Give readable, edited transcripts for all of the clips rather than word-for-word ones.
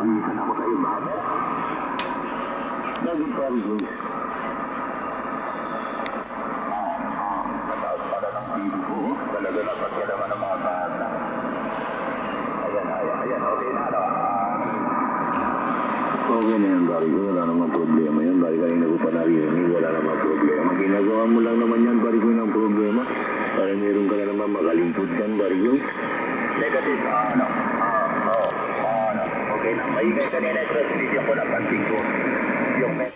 pawisan ako sa iba. Bakit pare ko? Mataas pala ng piso ko. Talaga napagkalaman ng mga bata. Ayan, okay na, no? Okay na yan, pare ko. Wala namang problema yan. Pare kanina ko pa narinig, wala namang problema. Ginagawa mo lang naman yan, pare ko, ng problema. Para meron ka na naman makalingkod yan, pare ko. Negative, ano? Okay na, maingay kanina. Transmission ko na, panting ko. Yung net.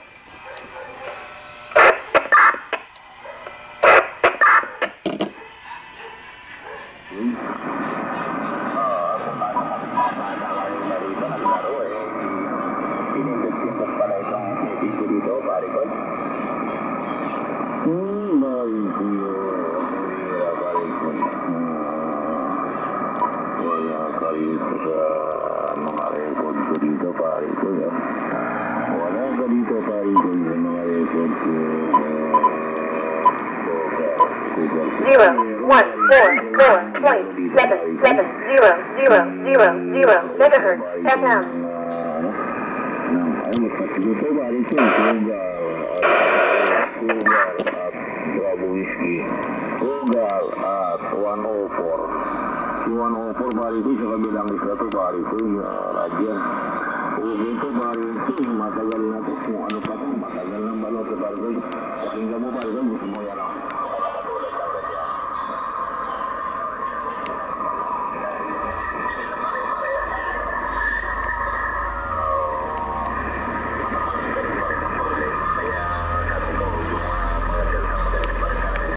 Megahertz FM. Bravo Whiskey. Sugar at 104. Si 104 bari ko sa kabilang isla to bari ko radyan. Okay to bari ko matagal na to kung ano pa to matagal ng balot bari ko. Pakinggan mo bari ko gusto mo yan ako.